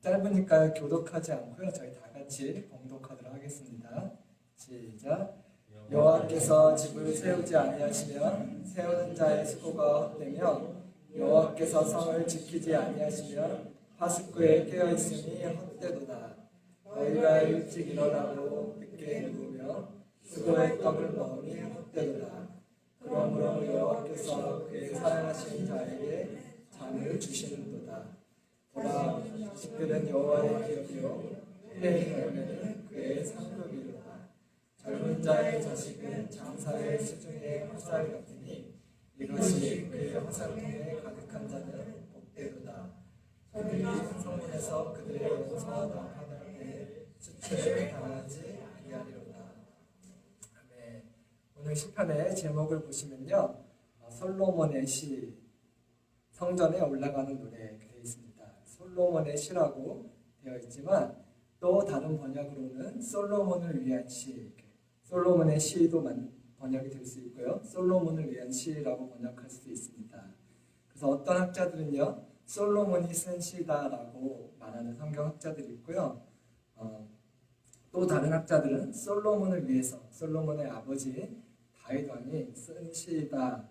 짧으니까 교독하지 않고요. 저희 다 같이 봉독하도록 하겠습니다. 시작. 여호와께서 집을 세우지 아니하시면 세우는 자의 수고가 헛되며 여호와께서 성을 지키지 아니하시면 파수꾼에 깨어 있음이 헛되도다. 너희가 일찍 일어나고 늦게 누우며 수고의 떡을 먹으니 헛되도다. 그러므로 여호와께서 그의 사랑하신 자에게 잠을 주시는도다. 보라, 자식들은 여호와의 기업이요 해의 열매는 그의 상급이로다. 젊은 자의 자식은 장사의 수중의 화살 같으니 이것이 그의 화살통에 가득한 자는 복되도다. 그들이 성문에서 그들의 용서하다 하는 때 수치를 당하지 아니하리로다. 아멘. 오늘 시편의 제목을 보시면요, 솔로몬의 시, 성전에 올라가는 노래 되어 있습니다. 솔로몬의 시라고 되어 있지만 또 다른 번역으로는 솔로몬을 위한 시, 솔로몬의 시도 번역이 될 수 있고요, 솔로몬을 위한 시라고 번역할 수도 있습니다. 그래서 어떤 학자들은요, 솔로몬이 쓴 시다라고 말하는 성경 학자들이 있고요, 또 다른 학자들은 솔로몬을 위해서 솔로몬의 아버지 다윗 왕이 쓴 시다라고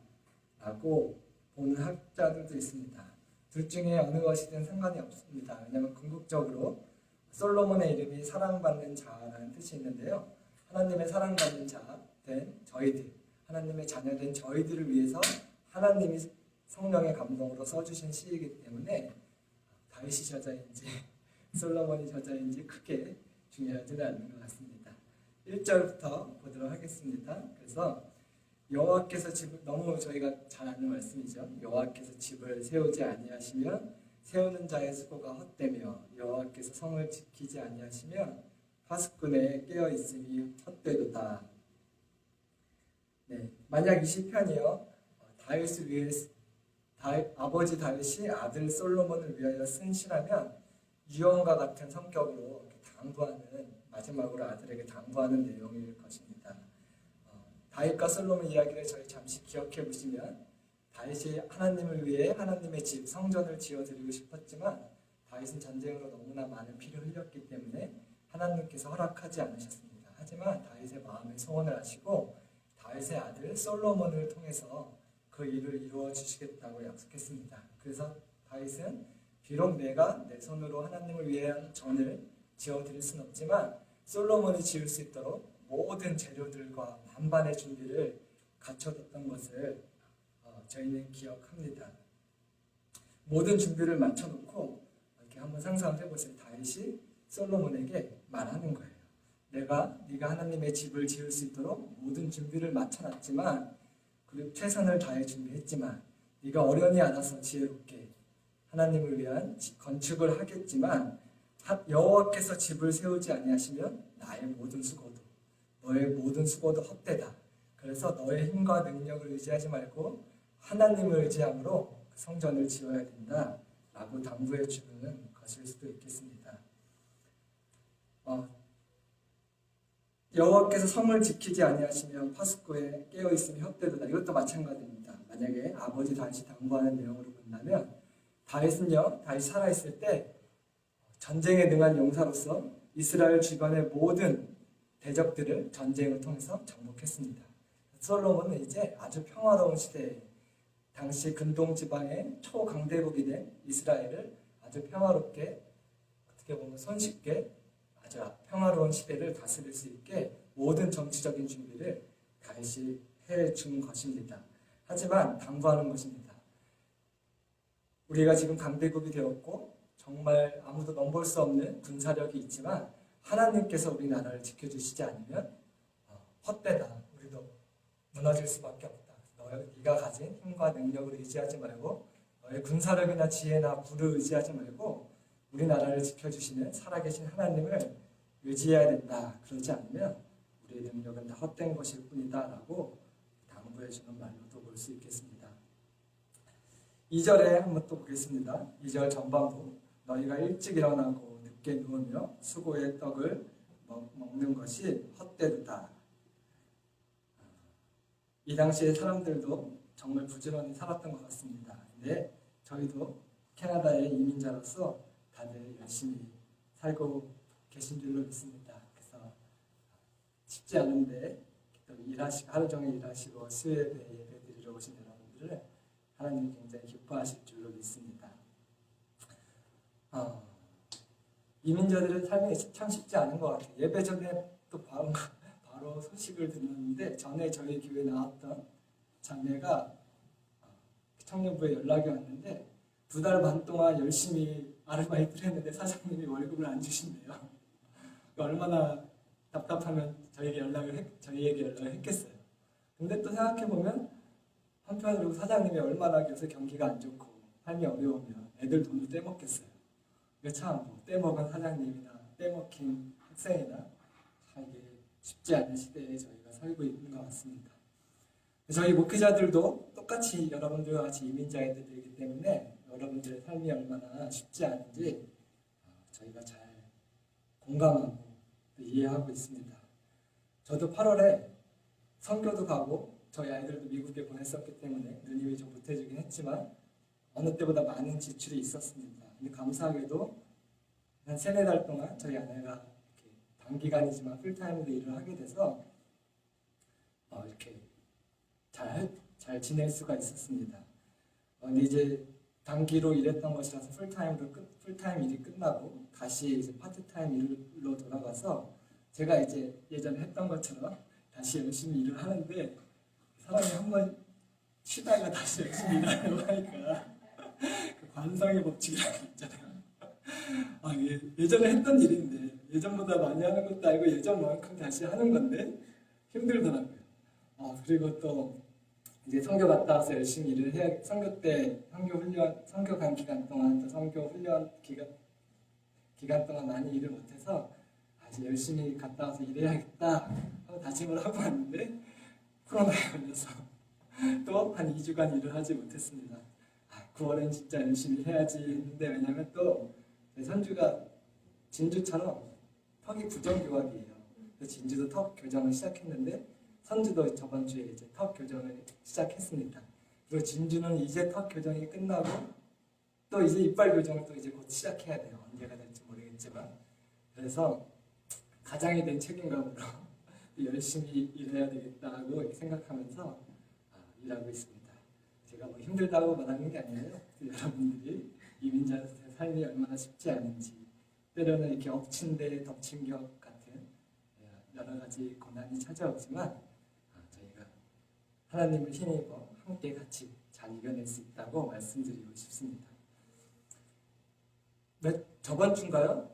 보는 학자들도 있습니다. 둘 중에 어느 것이든 상관이 없습니다. 왜냐하면 궁극적으로 솔로몬의 이름이 사랑받는 자라는 뜻이 있는데요, 하나님의 사랑받는 자 된 저희들, 하나님의 자녀된 저희들을 위해서 하나님이 성령의 감동으로 써주신 시이기 때문에 다윗이 저자인지 솔로몬이 저자인지 크게 중요하지는 않는 것 같습니다. 1절부터 보도록 하겠습니다. 그래서 여호와께서 집을, 너무 저희가 잘 아는 말씀이죠. 여호와께서 집을 세우지 아니하시면 세우는 자의 수고가 헛되며 여호와께서 성을 지키지 아니하시면 파수꾼에 깨어 있음이 헛되도다. 네, 만약 이 시편이요, 다윗을 위해 아버지 다윗이 아들 솔로몬을 위하여 쓴 시라면 유언과 같은 성격으로 당부하는, 마지막으로 아들에게 당부하는 내용일 것입니다. 다윗과 솔로몬 이야기를 저희 잠시 기억해 보시면, 다윗이 하나님을 위해 하나님의 집, 성전을 지어드리고 싶었지만 다윗은 전쟁으로 너무나 많은 피를 흘렸기 때문에 하나님께서 허락하지 않으셨습니다. 하지만 다윗의 마음의 소원을 아시고 다윗의 아들 솔로몬을 통해서 그 일을 이루어 주시겠다고 약속했습니다. 그래서 다윗은 비록 내가 내 손으로 하나님을 위한 전을 지어드릴 수는 없지만 솔로몬이 지을 수 있도록 모든 재료들과 만반의 준비를 갖춰뒀던 것을 저희는 기억합니다. 모든 준비를 맞춰놓고 이렇게 한번 상상을 해보세요. 다윗이 솔로몬에게 말하는 거예요. 네가 하나님의 집을 지을 수 있도록 모든 준비를 맞춰놨지만, 그리고 최선을 다해 준비했지만, 네가 어련히 알아서 지혜롭게 하나님을 위한 건축을 하겠지만 여호와께서 집을 세우지 아니하시면 나의 모든 수고도, 너의 모든 수고도 헛되다. 그래서 너의 힘과 능력을 의지하지 말고 하나님을 의지함으로 성전을 지어야 된다 라고 당부해 주는 것일 수도 있겠습니다. 여호와께서 성을 지키지 아니하시면 파수꾼에 깨어 있음이 헛되도다. 이것도 마찬가지입니다. 만약에 아버지 다윗이 당부하는 내용으로 본다면, 다윗은요, 다윗 살아있을 때 전쟁에 능한 용사로서 이스라엘 주변의 모든 대적들을 전쟁을 통해서 정복했습니다. 솔로몬은 이제 아주 평화로운 시대에, 당시 근동 지방의 초강대국이 된 이스라엘을 아주 평화롭게, 어떻게 보면 손쉽게 아주 평화로운 시대를 다스릴 수 있게 모든 정치적인 준비를 다윗이 해준 것입니다. 하지만 당부하는 것입니다. 우리가 지금 강대국이 되었고 정말 아무도 넘볼 수 없는 군사력이 있지만 하나님께서 우리나라를 지켜주시지 않으면 헛되다. 우리도 무너질 수밖에 없다. 네가 가진 힘과 능력을 의지하지 말고, 너의 군사력이나 지혜나 부를 의지하지 말고 우리나라를 지켜주시는 살아계신 하나님을 의지해야 된다. 그러지 않으면 우리의 능력은 다 헛된 것일 뿐이다 라고 당부해주는 말로도 볼 수 있겠습니다. 2절에 한번 또 보겠습니다. 2절 전반부. 너희가 일찍 일어나고 늦게 누우며 수고의 떡을 먹는 것이 헛되도다. 이 당시에 사람들도 정말 부지런히 살았던 것 같습니다. 근데 저희도 캐나다의 이민자로서 다들 열심히 살고 계신 줄로 믿습니다. 그래서 쉽지 않은데 또 일하시고 하루 종일 일하시고 수요일에 예배드리러 오신 여러분들을 하나님이 굉장히 기뻐하실 줄로 믿습니다. 이민자들의 삶이 참 쉽지 않은 것 같아요. 예배 전에 또 바로 소식을 듣는데 전에 저희 교회에 나왔던 자매가 청년부에 연락이 왔는데 2달 반 동안 열심히 아르바이트를 했는데 사장님이 월급을 안 주신대요. 얼마나 답답하면 저희에게 연락을 했겠어요. 근데 또 생각해보면 한편으로 사장님이 얼마나 요새 경기가 안 좋고 삶이 어려우면 애들 돈도 떼먹겠어요. 참 떼먹은 사장님이나 떼먹힌 학생이나 이게 쉽지 않은 시대에 저희가 살고 있는 것 같습니다. 저희 목회자들도 똑같이 여러분들과 같이 이민자들이기 때문에 여러분들의 삶이 얼마나 쉽지 않은지 저희가 잘 공감하고 이해하고 있습니다. 저도 8월에 선교도 가고 저희 아이들도 미국에 보냈었기 때문에 누님이 좀 보태주긴 했지만 어느 때보다 많은 지출이 있었습니다. 근데 감사하게도 한 3-4달 동안 저희 아내가 이렇게 단기간이지만 풀타임으로 일을 하게 돼서 이렇게 잘 지낼 수가 있었습니다. 근데 이제 단기로 일했던 것이라서 풀타임 일이 끝나고 다시 이제 파트타임 일로 돌아가서 제가 이제 예전에 했던 것처럼 다시 열심히 일을 하는데 사람이 한번 쉬다가 다시 열심히 일하려고 하니까 그 관성의 법칙이라는 게 있잖아요. 예전에 했던 일인데 예전보다 많이 하는 것도 아니고 예전만큼 다시 하는 건데 힘들더라고요. 그리고 또 이제 선교 갔다 와서 열심히 일을 해야 선교 때 선교 간 기간 동안 또 선교 훈련 기간 동안 많이 일을 못해서 다시 열심히 갔다 와서 일해야겠다 하고 다짐을 하고 왔는데 코로나에 걸려서 또 한 2주간 일을 하지 못했습니다. 9월엔 진짜 열심히 해야지 했는데 왜냐면 또 선주가 진주처럼 턱이 부정교합이에요. 그래서 진주도 턱 교정을 시작했는데 선주도 저번 주에 이제 턱 교정을 시작했습니다. 그리고 진주는 이제 턱 교정이 끝나고 또 이제 이빨 교정을 또 이제 곧 시작해야 돼요. 언제가 될지 모르겠지만 그래서 가장이 된 책임감으로 열심히 일해야 되겠다고 생각하면서 일하고 있습니다. 제가 뭐 힘들다고 말하는 게 아니에요. 여러분들이 이민자의 삶이 얼마나 쉽지 않은지 때로는 이렇게 엎친 데 덮친 격 같은 여러 가지 고난이 찾아오지만 저희가 하나님을 힘입어 함께 같이 잘 이겨낼 수 있다고 말씀드리고 싶습니다. 저번 주인가요?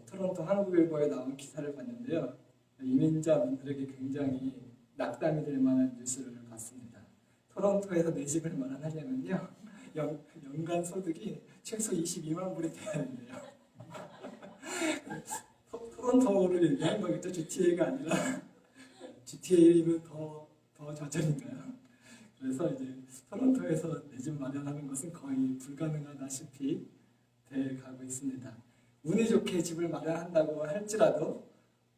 토론토 한국일보에 나온 기사를 봤는데요. 이민자분들에게 굉장히 낙담이 될 만한 뉴스를 봤습니다. 토론토에서 내 집을 마련하려면요 연간 소득이 최소 22만 불이 돼야 된대요. 토론토를 얘기한 거겠죠. GTA가 아니라 GTA는 더 저절인가요? 그래서 이제 토론토에서 내 집 마련하는 것은 거의 불가능하다시피 돼 가고 있습니다. 운이 좋게 집을 마련한다고 할지라도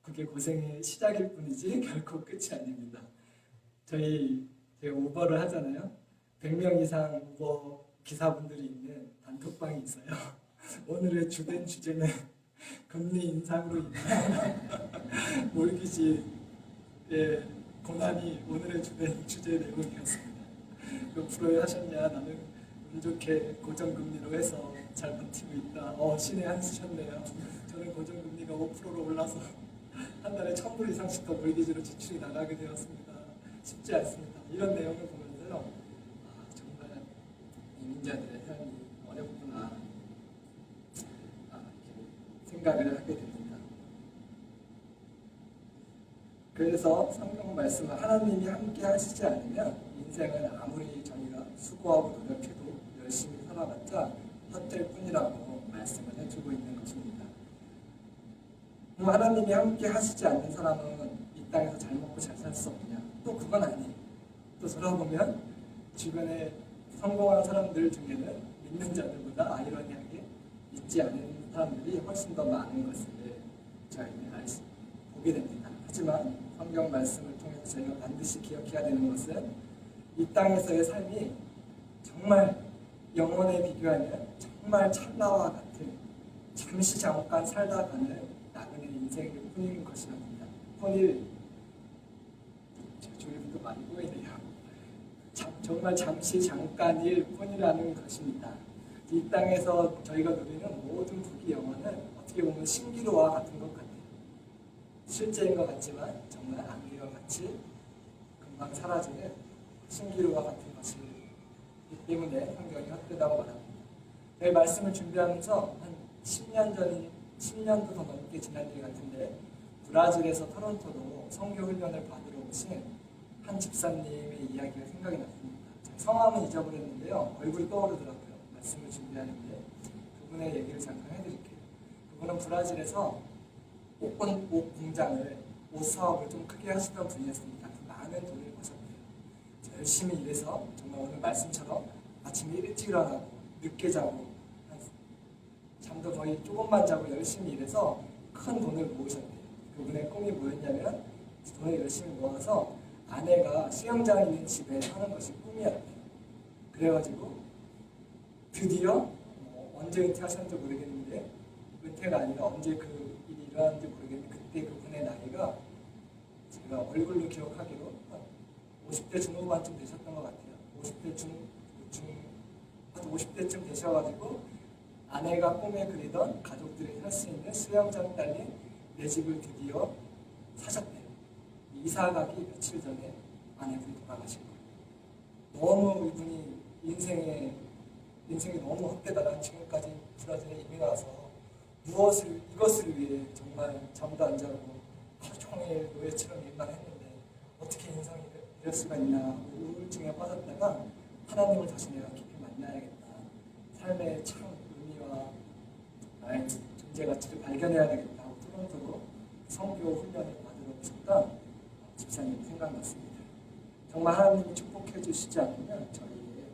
그게 고생의 시작일 뿐이지 결코 끝이 아닙니다. 제가 우버를 하잖아요. 100명 이상 우버 기사분들이 있는 단톡방이 있어요. 오늘의 주된 주제는 금리 인상으로 인한 몰기지의 고난이 오늘의 주된 주제 내용이었습니다. 몇 프로에 하셨냐? 나는 운 좋게 고정금리로 해서 잘 버티고 있다. 신의 한 수셨네요. 저는 고정금리가 5%로 올라서 한 달에 1,000불 이상씩 더 몰기지로 지출이 나가게 되었습니다. 쉽지 않습니다. 이런 내용을 보면서요. 정말 이민자들의 삶이 어렵구나 이렇게 생각을 하게 됩니다. 그래서 성경 말씀은 하나님이 함께 하시지 않으면 인생은 아무리 저희가 수고하고 노력해도 열심히 살아봤자 헛될 뿐이라고 말씀을 해주고 있는 것입니다. 하나님이 함께 하시지 않는 사람은 이 땅에서 잘 먹고 잘 살 수 없냐? 또 그건 아니에요. 또 돌아보면 주변에 성공한 사람들 중에는 믿는 자들보다 아이러니하게 믿지 않는 사람들이 훨씬 더 많은 것을 저희는 보게 됩니다. 하지만 성경 말씀을 통해서 저희가 반드시 기억해야 되는 것은 이 땅에서의 삶이 정말 영혼에 비교하면 정말 찰나와 같은 잠시 잠깐 살다가는 나그네 인생일 뿐인 것이랍니다. 뿐일 조립도 많이 보이네요. 정말 잠시 잠깐일 뿐이라는 것입니다. 이 땅에서 저희가 누리는 모든 부귀 영화는 어떻게 보면 신기루와 같은 것 같아요. 실제인 것 같지만 정말 안개와 같이 금방 사라지는 신기루와 같은 것이기 때문에 성경이 헛되다고 말합니다. 저희 말씀을 준비하면서 한 10년도 더 넘게 지난 일 같은데 브라질에서 토론토로 선교 훈련을 받으러 오신 한 집사님의 이야기가 생각이 났습니다. 성함은 잊어버렸는데요. 얼굴이 떠오르더라고요. 말씀을 준비하는데 그분의 얘기를 잠깐 해드릴게요. 그분은 브라질에서 옷 공장을, 옷 사업을 좀 크게 하시던 분이었습니다. 많은 돈을 버셨대요. 열심히 일해서 정말 오늘 말씀처럼 아침에 일찍 일어나고 늦게 자고 잠도 거의 조금만 자고 열심히 일해서 큰 돈을 모으셨대요. 그분의 꿈이 뭐였냐면 돈을 열심히 모아서 아내가 수영장 있는 집에 사는 것이 꿈이었대요. 그래가지고 드디어 언제 은퇴하셨는지 모르겠는데 은퇴가 아니라 언제 그 일이 일어났는지 모르겠는데 그때 그분의 나이가 제가 얼굴로 기억하기로 50대 중후반쯤 되셨던 것 같아요. 50대쯤 되셔가지고 아내가 꿈에 그리던 가족들이 살 수 있는 수영장 딸린 내 집을 드디어 사셨대요. 이사 가기 며칠 전에 아내분이 돌아가신 거예요. 너무 이분이 인생이 너무 헛되다가 지금까지 브라질에 이민 와서 이것을 위해 정말 잠도 안 자고 하루 종일 노예처럼 일만 했는데 어떻게 인생이 이럴 수가 있나 우울증에 빠졌다가 하나님을 다시 내가 깊이 만나야겠다. 삶의 참 의미와 나의 존재 가치를 발견해야 되겠다 하고 토론토로 선교 훈련을 받으러 오셨던 집사님이 생각났습니다. 정말 하나님이 축복해 주시지 않으면 저희의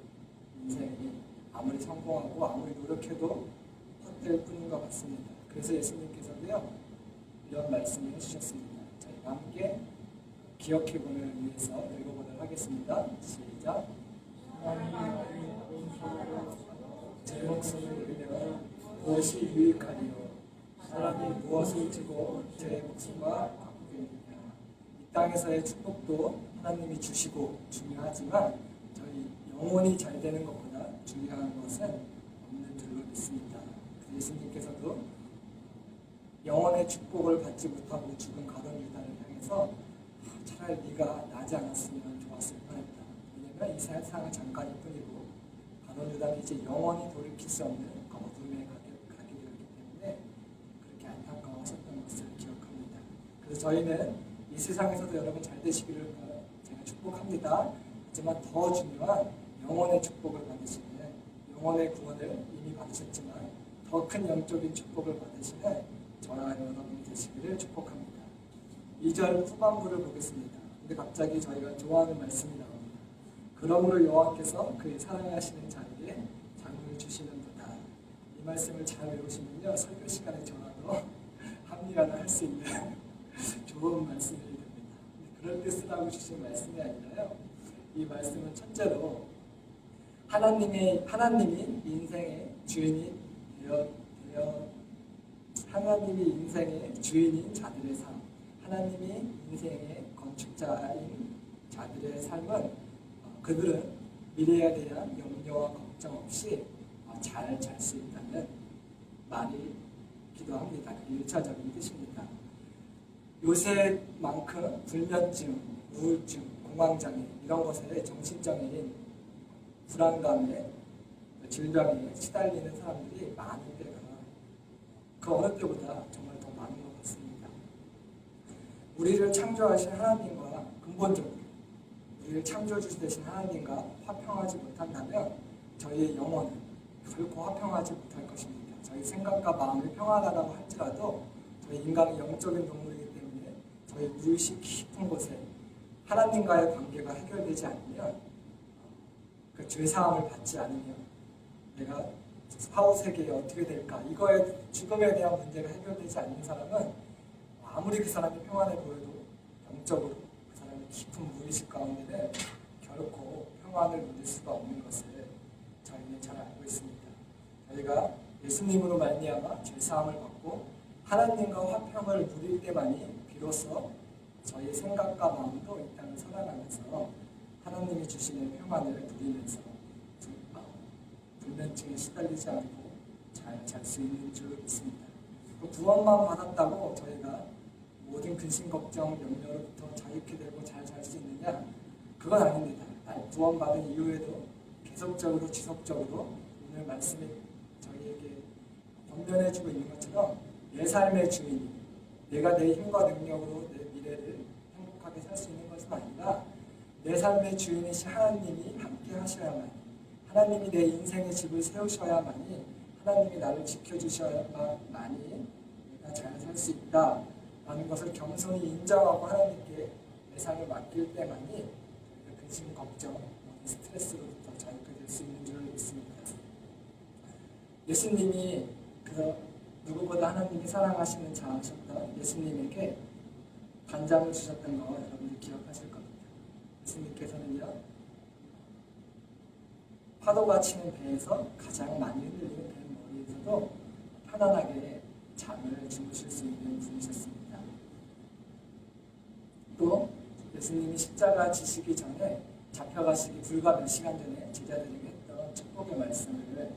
인생이 아무리 성공하고 아무리 노력해도 헛될 뿐인 것 같습니다. 그래서 예수님께서도요 이런 말씀을 해주셨습니다. 저희가 함께 기억해보는 위해서 읽어보도록 하겠습니다. 시작. 제 목숨을 잃으면 무엇이 유익하리요? 사람이 무엇을 주고 제 목숨과 바꾸겠느냐? 이 땅에서의 축복도 하나님이 주시고 중요하지만 저희 영혼이 잘 되는 것보다 중요한 것은 없는 줄로 믿습니다. 예수님께서도 영혼의 축복을 받지 못하고 죽은 가룟 유다를 향해서 차라리 네가 나지 않았으면 좋았을 뻔했다. 왜냐하면 이 세상은 잠깐일 뿐이고 가룟 유다는 이제 영원히 돌이킬 수 없는 그 어둠에 가게 되었기 때문에 그렇게 안타까워하셨던 것을 기억합니다. 그래서 저희는 이 세상에서도 여러분 잘 되시기를 제가 축복합니다. 하지만 더 중요한 영혼의 축복을 받으시는, 영혼의 구원을 이미 받으셨지만 더 큰 영적인 축복을 받으시는 저와 여러분이 되시기를 축복합니다. 2절 후반부를 보겠습니다. 근데 갑자기 저희가 좋아하는 말씀이 나옵니다. 그러므로 여호와께서 그의 사랑하시는 자에게 장을 주시는도다. 이 말씀을 잘 외우시면요 설교 시간에 저라도 합리화를 할 수 있는 좋은 말씀이 됩니다. 그럴 때 쓰라고 주신 말씀이 아니라요. 이 말씀은 첫째로 하나님이 인생의 주인이 하나님이 인생의 주인인 자들의 삶, 하나님이 인생의 건축자인 자들의 삶은 그들은 미래에 대한 염려와 걱정 없이 잘 잘 수 있다는 말이기도 합니다. 그게 1차적인 뜻입니다. 요새만큼 불면증, 우울증, 공황장애 이런 것에 정신적인 불안감에 질병에 시달리는 사람들이 많은 데가 그 어느 때보다 정말 더 많은 것 같습니다. 우리를 창조하신 하나님과 근본적으로 우리를 창조주신 하나님과 화평하지 못한다면 저희의 영혼은 결코 화평하지 못할 것입니다. 저희 생각과 마음이 평안하다고 할지라도 저희 인간은 영적인 동물이기 때문에 저희 무의식 깊은 곳에 하나님과의 관계가 해결되지 않으면 그 죄사함을 받지 않으면 내가 사후세계에 어떻게 될까 이거에 죽음에 대한 문제가 해결되지 않는 사람은 아무리 그 사람이 평안해 보여도 영적으로 그 사람의 깊은 무의식 가운데는 결코 평안을 누릴 수가 없는 것을 저희는 잘 알고 있습니다. 저희가 예수님으로 말미암아 죄사함을 받고 하나님과 화평을 누릴 때만이 비로소 저희 생각과 마음도 이 땅을 살아가면서 하나님이 주시는 평안을 누리면서 불면증에 시달리지 않고 잘 잘 수 있는 줄 믿습니다. 구원만 받았다고 저희가 모든 근심 걱정 염려로부터 자유케 되고 잘 살 수 있느냐? 그건 아닙니다. 구원받은 이후에도 계속적으로 지속적으로 오늘 말씀이 저희에게 권면해주고 있는 것처럼 내 삶의 주인이 내가 내 힘과 능력으로 내 미래를 행복하게 살 수 있는 것은 아니라 내 삶의 주인이신 하나님이 함께 하셔야만, 하나님이 내 인생의 집을 세우셔야만이, 하나님이 나를 지켜주셔야만이 내가 잘 살 수 있다라는 것을 겸손히 인정하고 하나님께 내 삶을 맡길 때만이 근심, 걱정, 스트레스로부터 자유케 될 수 있는 줄 믿습니다. 예수님이 누구보다 하나님이 사랑하시는 자하셨던 예수님에게 단장을 주셨던 거 여러분들 기억하실 겁니다. 예수님께서는요, 파도가 치는 배에서 가장 많이 흔들리는 배 머리에서도 편안하게 잠을 주무실 수 있는 분이셨습니다. 또 예수님이 십자가 지시기 전에 잡혀가시기 불과 몇 시간 전에 제자들에게 했던 축복의 말씀을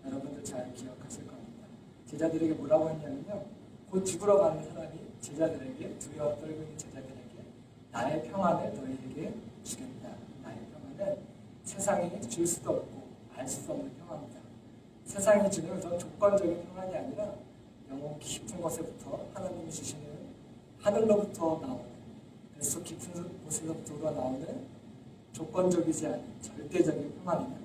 여러분들 잘 기억하실 겁니다. 제자들에게 뭐라고 했냐면요, 곧 죽으러 가는 사람이 제자들에게, 두려워 떨고 있는 제자들에게 나의 평안을 너희에게 주겠다. 나의 평안은 세상이 줄 수도 없고 알 수도 없는 평안이다. 세상이 주는 그런 조건적인 평안이 아니라 영혼 깊은 곳에부터 하나님이 주시는, 하늘로부터 나오는, 뱃속 깊은 곳에서부터 나오는 조건적이지 않은 절대적인 평안이다.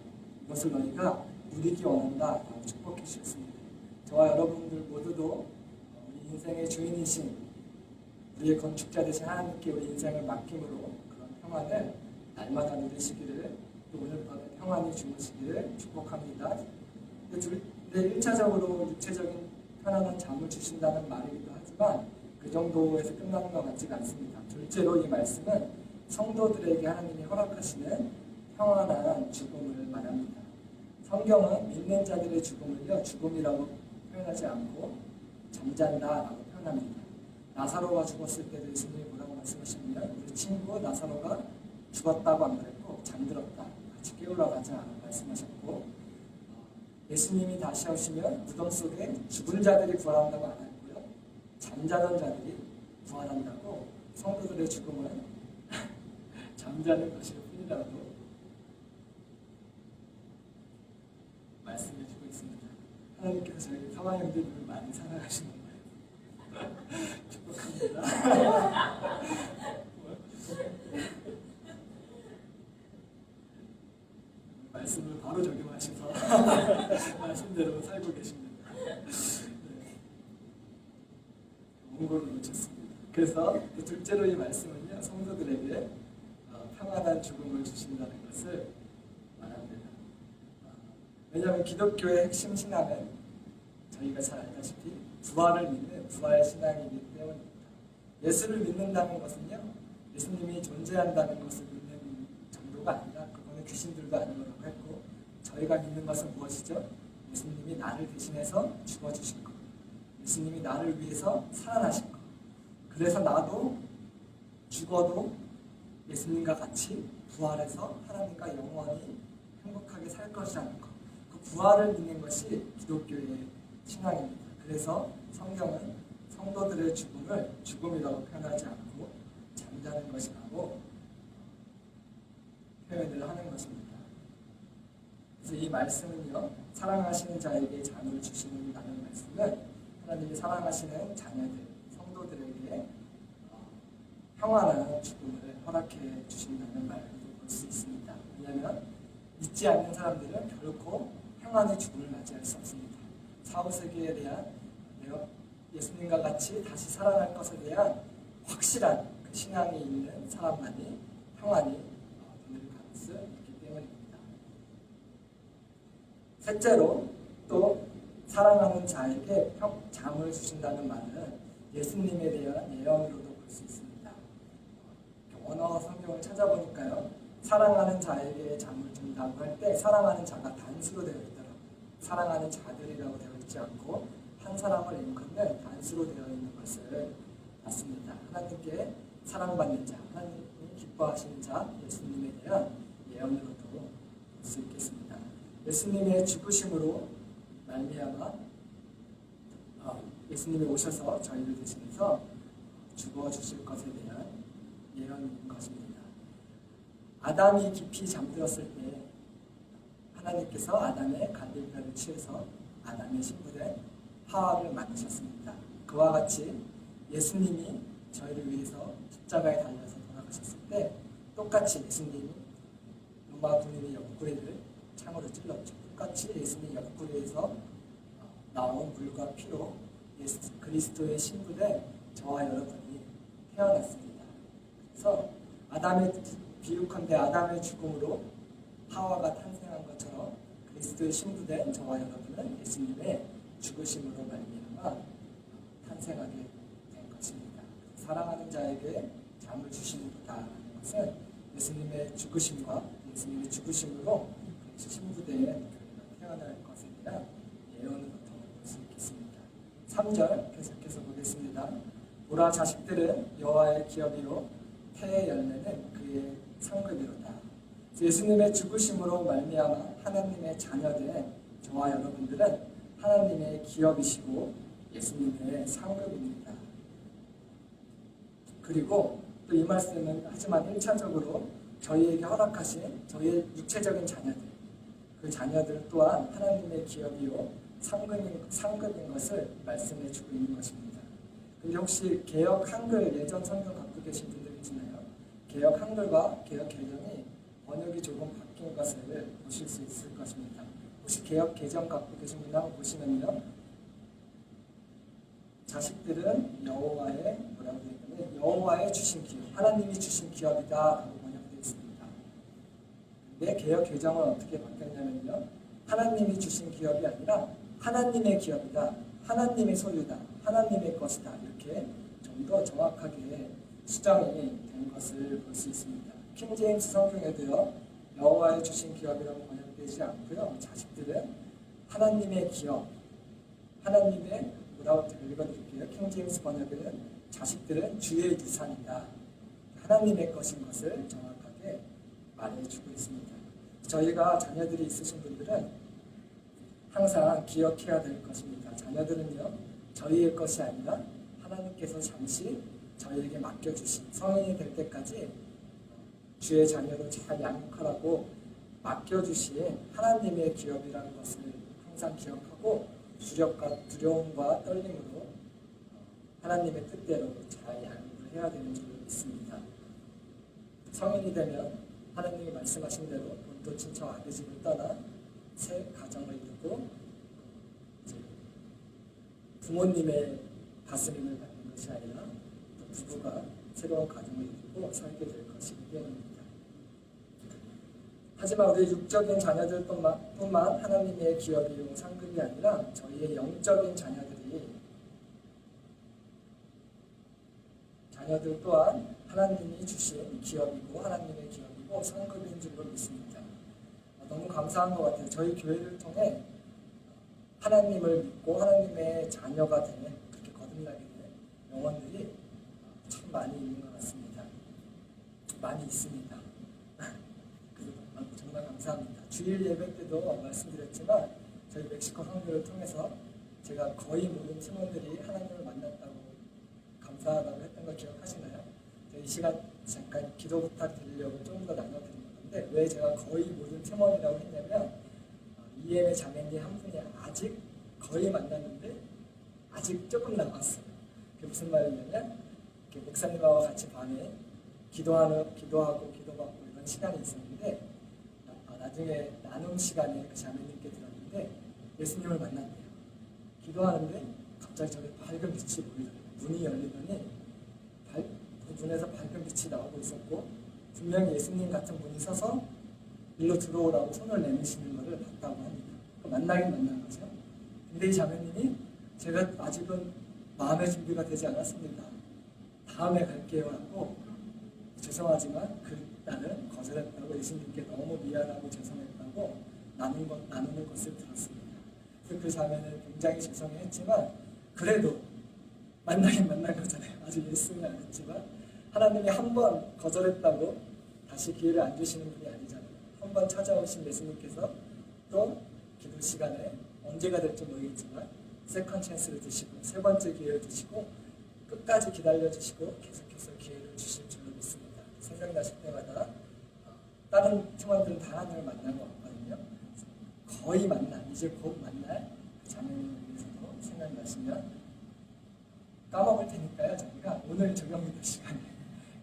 이것을 너희가 누리기 원한다라고 축복해 주셨습니다. 저와 여러분들 모두도 우리 인생의 주인이신, 우리의 건축자 되신 하나님께 우리 인생을 맡김으로 그런 평안을 날마다 누리시기를, 또 오늘 밤에 평안히 주무시기를 축복합니다. 근데 1차적으로 육체적인 편안한 잠을 주신다는 말이기도 하지만 그 정도에서 끝나는 것 같지가 않습니다. 둘째로 이 말씀은 성도들에게 하나님이 허락하시는 평안한 죽음을 말합니다. 성경은 믿는 자들의 죽음을요, 죽음이라고 표현하지 않고 잠잔다라고 표현합니다. 나사로가 죽었을 때도 예수님이 뭐라고 말씀하셨냐면 우리 친구 나사로가 죽었다고 안 그랬고 잠들었다, 같이 깨우러 가자라고 말씀하셨고, 예수님이 다시 오시면 무덤 속에 죽은 자들이 부활한다고 안 했고요, 잠자던 자들이 부활한다고 성도들의 죽음은 잠자는 것일 뿐이라고 말씀해주고 있습니다. 하나님께서 저희 사망형제님을 많이 사랑하시는 거예요. 축복합니다. 말씀을 바로 적용하셔서 말씀대로 살고 계십니다. 원고를 놓쳤습니다. 그래서 둘째로 이 말씀은요, 성도들에게 평안한 죽음을 주신다는 것을 말합니다. 왜냐하면 기독교의 핵심 신앙은 저희가 잘 알다시피 부활을 믿는 부활 신앙이기 때문입니다. 예수를 믿는다는 것은요, 예수님이 존재한다는 것을 믿는 정도가 아니라, 그거는 귀신들도 아니라고 했고, 저희가 믿는 것은 무엇이죠? 예수님이 나를 대신해서 죽어주신 것, 예수님이 나를 위해서 살아나신 것, 그래서 나도 죽어도 예수님과 같이 부활해서 하나님과 영원히 행복하게 살 것이라는 것, 그 부활을 믿는 것이 기독교의 신앙입니다. 그래서 성경은 성도들의 죽음을 죽음이라고 표현하지 않고 잠자는 것이라고 표현을 하는 것입니다. 그래서 이 말씀은요, 사랑하시는 자에게 잠을 주시는다는 말씀은 하나님이 사랑하시는 자녀들, 성도들에게 평안한 죽음을 허락해 주신다는 말도 볼 수 있습니다. 왜냐하면 믿지 않는 사람들은 결코 평안의 죽음을 맞이할 수 없습니다. 사후세계에 대한, 예수님과 같이 다시 살아날 것에 대한 확실한 그 신앙이 있는 사람만이 평안히 보낼 수 있기 때문입니다. 셋째로, 또 사랑하는 자에게 잠을 주신다는 말은 예수님에 대한 예언으로도 볼 수 있습니다. 원어 성경을 찾아보니까요, 사랑하는 자에게 잠을 준다고 할 때 사랑하는 자가 단수로 되어 있더라고요. 사랑하는 자들이라고 되어 있지 않고 한 사람을 일컫는 단수로 되어 있는 것을 봤습니다. 하나님께 사랑받는 자, 하나님이 기뻐하시는 자, 예수님에 대한 예언으로도 볼 수 있겠습니다. 예수님의 죽으심으로 말미암아 예수님이 오셔서 저희를 대신해서 죽어주실 것에 대한 예언인 것입니다. 아담이 깊이 잠들었을 때 하나님께서 아담의 갈대뼈를 취해서 아담의 신부된 하와를 만드셨습니다. 그와 같이 예수님이 저희를 위해서 십자가에 달려서 돌아가셨을 때 똑같이 예수님이 로마 군인의 옆구리를 창으로 찔렀죠. 똑같이 예수님 옆구리에서 나온 물과 피로 예수 그리스도의 신부된 저와 여러분이 태어났습니다. 그래서 비유컨대 아담의 죽음으로 하와가 탄생한 것처럼 그리스도의 신부된 저와 여러분은 예수님의 죽으심으로 말미암아 탄생하게 된 것입니다. 사랑하는 자에게 잠을 주시는도다라는 것은 예수님의 죽으심과 예수님의 죽으심으로 신부된 교회가 태어날 것에 대한 예언으로 볼 수 있겠습니다. 3절 계속해서 보겠습니다. 보라 자식들은 여호와의 기업이요 태의 열매는 그의 상급이로다. 예수님의 죽으심으로 말미암아 하나님의 자녀된 저와 여러분들은 하나님의 기업이시고 예수님의 상급입니다. 그리고 또 이 말씀은 하지만 1차적으로 저희에게 허락하신 저희의 육체적인 자녀들, 그 자녀들 또한 하나님의 기업이요 상급인 것을 말씀해 주고 있는 것입니다. 근데 혹시 개역 한글 예전 성경 갖고 계신 분들 계시나요? 개역 한글과 개역 개정이 번역이 조금 바뀐 것을 보실 수 있을 것입니다. 혹시 개역 개정 갖고 계신 분 한번 보시면요, 자식들은 여호와의 뭐라고 되어 있냐면 여호와의 주신 기업, 하나님이 주신 기업이다라고 번역되어 있습니다. 근데 개역 개정은 어떻게 바뀌었냐면요, 하나님이 주신 기업이 아니라 하나님의 기업이다, 하나님의 소유다, 하나님의 것이다, 이렇게 좀 더 정확하게 수정이 된 것을 볼 수 있습니다. 킹제임스 성경에도요, 여호와의 주신 기업이라고 번역되지 않고요, 자식들은 하나님의 기업, 하나님의 뭐라고 읽어드릴게요. 킹제임스 번역에는 자식들은 주의 유산이다, 하나님의 것인 것을 정확하게 말해주고 있습니다. 저희가 자녀들이 있으신 분들은 항상 기억해야 될 것입니다. 자녀들은요, 저희의 것이 아니라 하나님께서 잠시 저희에게 맡겨주신, 성인이 될 때까지 주의 자녀로 잘 양육하라고 맡겨주신 하나님의 기업이라는 것을 항상 기억하고 두려움과 떨림으로 하나님의 뜻대로 잘 양육을 해야 되는 줄로 믿습니다. 성인이 되면 하나님이 말씀하신 대로 본토 친척 아버지를 떠나 새 가정을 이루고 부모님의 다스림을 받는 것이 아니라 부부가 새로운 가정을 이루고 살게 될 것이 예언입니다. 하지만 우리 육적인 자녀들뿐만 하나님의 기업이요 상급이 아니라 저희의 영적인 자녀들 또한 하나님이 주신 기업이고 하나님의 기업이고 상급인 줄로 믿습니다. 너무 감사한 것 같아요. 저희 교회를 통해 하나님을 믿고 하나님의 자녀가 되는, 그렇게 거듭나게 되는 영혼들이 참 많이 있는 것 같습니다. 많이 있습니다. 정말 감사합니다. 주일 예배 때도 말씀드렸지만 저희 멕시코 선교를 통해서 제가 거의 모든 팀원들이 하나님을 만났다고 감사하다고 했던 거 기억하시나요? 이 시간 잠깐 기도 부탁드리려고 좀 더 나눠드리는 건데, 왜 제가 거의 모든 팀원이라고 했냐면 EM의 자매님 한 분이 아직 거의 만났는데 아직 조금 남았어요. 그게 무슨 말이냐면 목사님하고 같이 밤에 기도하고 기도받고 이런 시간이 있었는데 나중에 나눔 시간에 그 자매님께 들었는데 예수님을 만났대요. 기도하는데 갑자기 저기 밝은 빛이 보이더라고요. 문이 열리더니 그 문에서 밝은 빛이 나오고 있었고, 분명히 예수님 같은 분이 서서 일로 들어오라고 손을 내미시는 것을 봤다고 합니다. 만나긴 만난 거죠. 근데 이 자매님이 제가 아직은 마음의 준비가 되지 않았습니다, 다음에 갈게요 하고, 죄송하지만 그날은 거절했다고, 예수님께 너무 미안하고 죄송했다고 나누는 것을 들었습니다. 그 자매는 굉장히 죄송해했지만 그래도 만나긴 만난 거잖아요. 아직 예수는 안 했지만 하나님이 한 번 거절했다고 다시 기회를 안 주시는 분이 아니잖아요. 한 번 찾아오신 예수님께서 또 기도 시간에 언제가 될지 모르겠지만 세컨 찬스를 주시고 세 번째 기회를 주시고 끝까지 기다려주시고 계속해서 기회를 주실 줄로 믿습니다. 생각나실 때마다 다른 팀원들은 다 하나님을 만난 것 같거든요. 거의 만나, 이제 곧 만날 그 자매님을 위해서도 생각나시면 까먹을 테니까요. 저희가 오늘 저녁기도 시간에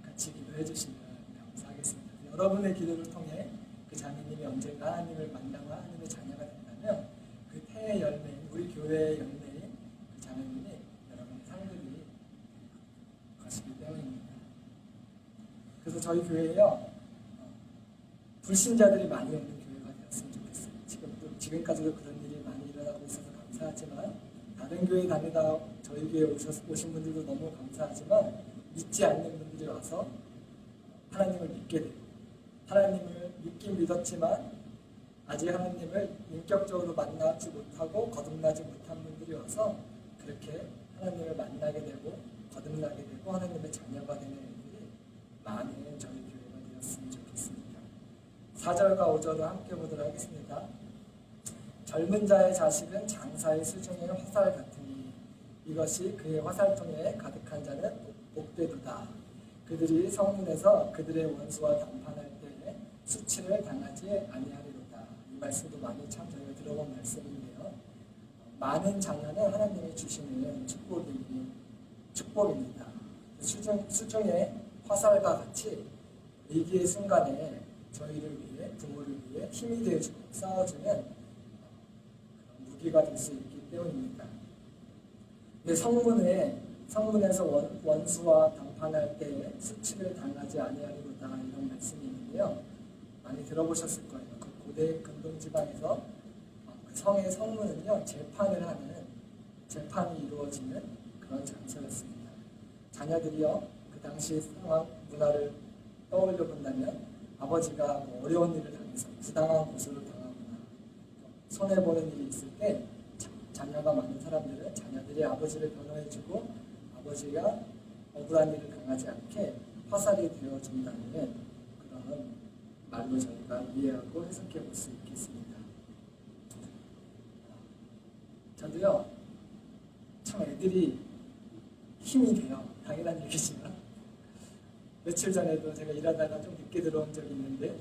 같이 기도해 주시면 감사하겠습니다. 여러분의 기도를 통해 그 자매님이 언젠가 하나님을 만나고 하나님의 자녀가 된다면 그 태의 열매인 우리 교회의 열매인 그 자매님이 여러분의 상들이 것이기 때문입니다. 그래서 저희 교회에요 불신자들이 많이 오는 교회가 되었으면 좋겠어요. 지금까지도 그런 일이 많이 일어나고 있어서 감사하지만 다른 교회 다니다 저희 교회에 오신 분들도 너무 감사하지만 믿지 않는 분들이 와서 하나님을 믿게 되고 하나님을 믿긴 믿었지만 아직 하나님을 인격적으로 만나지 못하고 거듭나지 못한 분들이 와서 그렇게 하나님을 만나게 되고 거듭나게 되고 하나님의 자녀가 되는 일들이 많은 저희 교회가 되었으면 좋겠습니다. 4절과 5절을 함께 보도록 하겠습니다. 젊은 자의 자식은 장사의 수중의 화살 같으니 이것이 그의 화살통에 가득한 자는 복되도다. 그들이 성문에서 그들의 원수와 담판할 때에 수치를 당하지 아니하리로다. 이 말씀도 많이 참 저희가 들어본 말씀인데요. 많은 자녀는 하나님이 주시는 축복입니다. 수중의 화살과 같이 위기의 순간에 저희를 위해 부모를 위해 힘이 되어주고 싸워주는 무기가 될 수 있기 때문입니다. 근데 성문에서 원수와 담판할 때에 수치를 당하지 아니하리로다 이런 말씀이 있는데요. 많이 들어보셨을 거예요. 그 고대 근동 지방에서 그 성의 성문은요 재판이 이루어지는 그런 장소였습니다. 자녀들이요 그 당시 상황 문화를 떠올려 본다면 아버지가 뭐 어려운 일을 당해서 부당한 고소를 당하거나 손해보는 일이 있을 때 자녀가 많은 사람들은 자녀들이 아버지를 변호해주고 아버지가 억울한 일을 당하지 않게 화살이 되어준다는 그런 말로 저희가 이해하고 해석해 볼 수 있겠습니다. 저도요 참 애들이 힘이 돼요. 당연한 얘기지만 며칠 전에도 제가 일하다가 좀 늦게 들어온 적이 있는데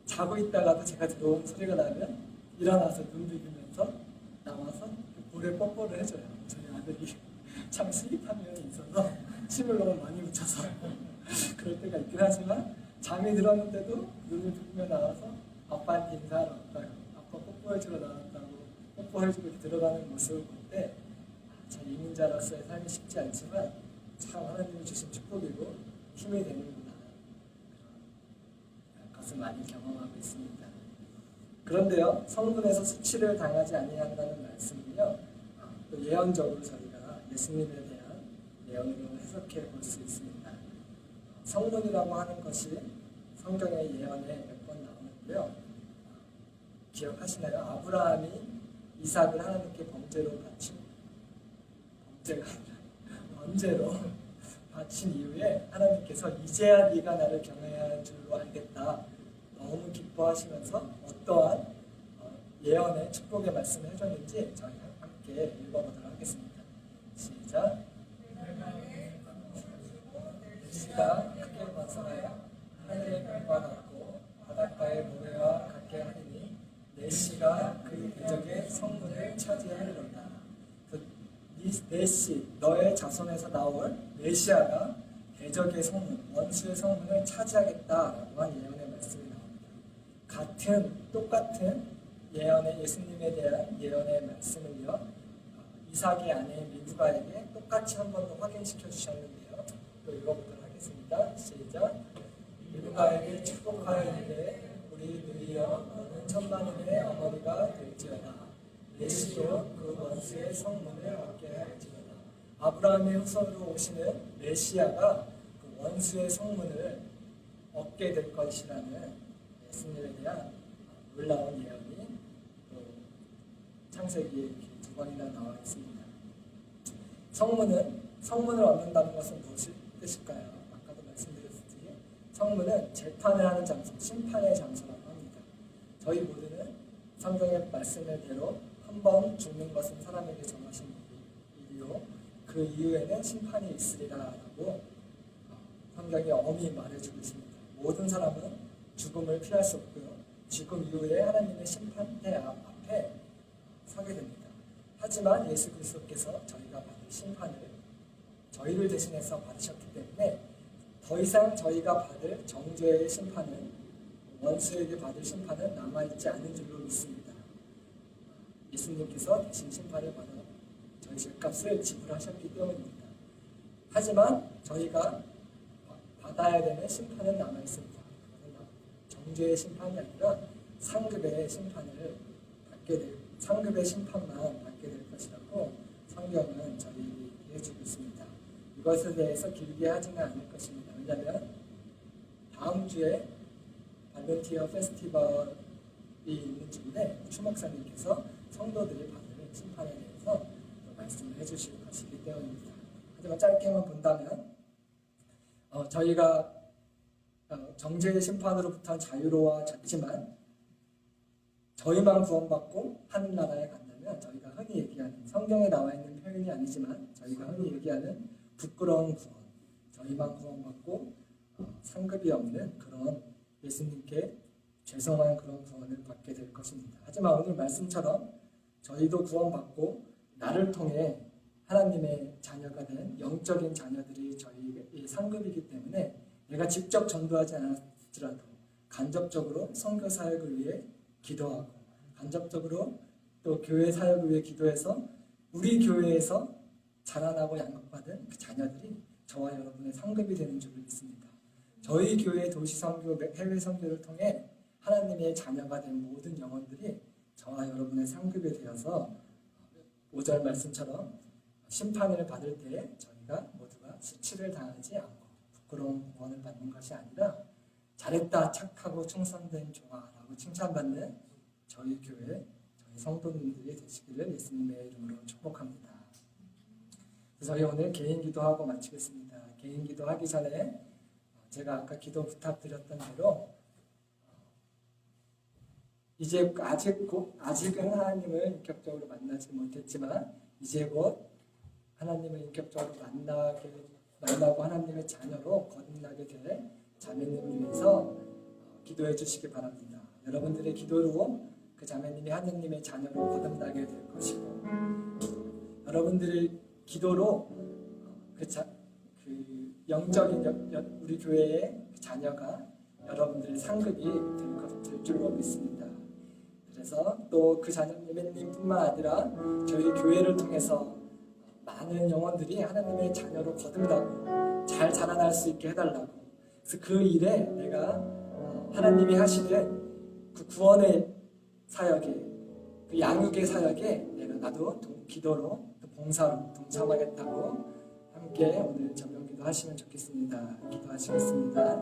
자고 있다가도 제가 들어온 소리가 나면 일어나서 눈 비비면서 나와서 볼에 뽀뽀를 해줘요. 저희 아들이 참 스윗한 면이 있어서 침을 너무 많이 묻혀서 그럴 때가 있긴 하지만 잠이 들었는데도 눈을 비비며 나와서 아빠한테 인사하러 왔다고 아빠 뽀뽀해주러 나왔다고 뽀뽀해주고 들어가는 모습을 볼 때 참 이민자로서의 삶이 쉽지 않지만 참 하나님이 주신 축복이고 힘이 되는구나 그런 것을 많이 경험하고 있습니다. 그런데요 성문에서 수치를 당하지 아니한다는 말씀은요 또 예언적으로 저희가 예수님에 대한 예언으로 해석해 볼 수 있습니다. 성문이라고 하는 것이 성경의 예언에 몇 번 나오는데요. 기억하시나요? 아브라함이 이삭을 하나님께 번제로 바친 이후에 하나님께서 이제야 네가 나를 경외해야 할 줄로 알겠다. 너무 기뻐하시면서 어떠한 예언의 축복의 말씀을 해줬는지 저희 함께 읽어보도록 하겠습니다. 시작. 시가 크게 번성하여 하늘의 별과 같고 바닷가의 모래와 같게 하리니 내 씨가 그 대적의 성문을 차지하리로다. 내 씨, 너의 자손에서 나올 메시아가 대적의 성문, 원수의 성문을 차지하겠다라고 한 예언의 말씀이 나옵니다. 똑같은 예수님에 대한 예언의 말씀을요, 이삭의 아내 리브가에게 똑같이 한 번 더 확인시켜 주셨는데요. 또 읽어보도록 하겠습니다. 시작. 리브가에게 축복하여 이르되 우리 누이여 너는 천만인의 어머니가 될지어다. 내 씨도 그 원수의 성문을 얻게 할지어다. 아브라함의 후손으로 오시는 메시아가 그 원수의 성문을 얻게 될 것이라는 예수님에 대한 놀라운 예언이 또 창세기에 이렇게 두 번이나 나와 있습니다. 성문을 얻는다는 것은 무엇일 뜻일까요? 아까도 말씀드렸듯이 성문은 재판을 하는 장소, 심판의 장소라고 합니다. 저희 모두는 성경의 말씀대로 한 번 죽는 것은 사람에게 정하신 일이요 그 이후에는 심판이 있으리라라고 성경이 엄히 말해주고 있습니다. 모든 사람은 죽음을 피할 수 없고요. 죽음 이후에 하나님의 심판대 앞에 서게 됩니다. 하지만 예수 그리스도께서 저희가 받을 심판을 저희를 대신해서 받으셨기 때문에 더 이상 저희가 받을 정죄의 심판은 원수에게 받을 심판은 남아있지 않은 줄로 믿습니다. 예수님께서 대신 심판을 받아 저희 죄값을 지불하셨기 때문입니다. 하지만 저희가 받아야 되는 심판은 남아있습니다. 정죄의 심판이 아니라 상급의 심판을 상급의 심판만 받게 될 것이라고 성경은 저희에게 해주고 있습니다. 이것에 대해서 길게 하지는 않을 것입니다. 왜냐하면 다음 주에 발렌티아 페스티벌이 있는 중에 추 목사님께서 성도들이 받을 심판에 대해서 말씀을 해주실 것이기 때문입니다. 하지만 짧게만 본다면 저희가 정죄의 심판으로부터 자유로워졌지만 저희만 구원받고 하늘나라에 간다면 저희가 흔히 얘기하는 성경에 나와 있는 표현이 아니지만 저희가 흔히 얘기하는 부끄러운 구원, 저희만 구원받고 상급이 없는 그런 예수님께 죄송한 그런 구원을 받게 될 것입니다. 하지만 오늘 말씀처럼 저희도 구원받고 나를 통해 하나님의 자녀가 된 영적인 자녀들이 저희의 상급이기 때문에 내가 직접 전도하지 않았더라도 간접적으로 선교 사역을 위해 기도하고 간접적으로 또 교회 사역을 위해 기도해서 우리 교회에서 자라나고 양육받은 그 자녀들이 저와 여러분의 상급이 되는 줄을 믿습니다. 저희 교회 도시 선교, 해외 선교를 통해 하나님의 자녀가 된 모든 영혼들이 저와 여러분의 상급이 되어서 5절 말씀처럼 심판을 받을 때 저희가 모두가 수치를 당하지 않고 부끄러운 구원을 받는 것이 아니라 잘했다 착하고 충성된 종아라고 칭찬받는 저희 교회 저희 성도님들이 되시기를 예수님의 이름으로 축복합니다. 저희 오늘 개인 기도하고 마치겠습니다. 개인 기도하기 전에 제가 아까 기도 부탁드렸던 대로 이제 아직은 하나님을 인격적으로 만나지 못했지만 이제 곧 하나님을 인격적으로 만나고 하나님의 자녀로 거듭나게 될 자매님을 위해서 기도해 주시기 바랍니다. 여러분들의 기도로 그 자매님이 하나님의 자녀로 거듭나게 될 것이고 여러분들의 기도로 그 영적인 우리 교회의 자녀가 여러분들의 상급이 될 줄로 믿습니다. 그래서 또 그 자녀님뿐만 아니라 저희 교회를 통해서 많은 영혼들이 하나님의 자녀로 거듭나고 잘 자라날 수 있게 해달라고. 그래서 그 일에 내가 하나님이 하시는 그 구원의 사역에 그 양육의 사역에 나도 기도로 또 봉사로 동참하겠다고 함께 오늘 저녁 기도하시면 좋겠습니다. 기도하시겠습니다.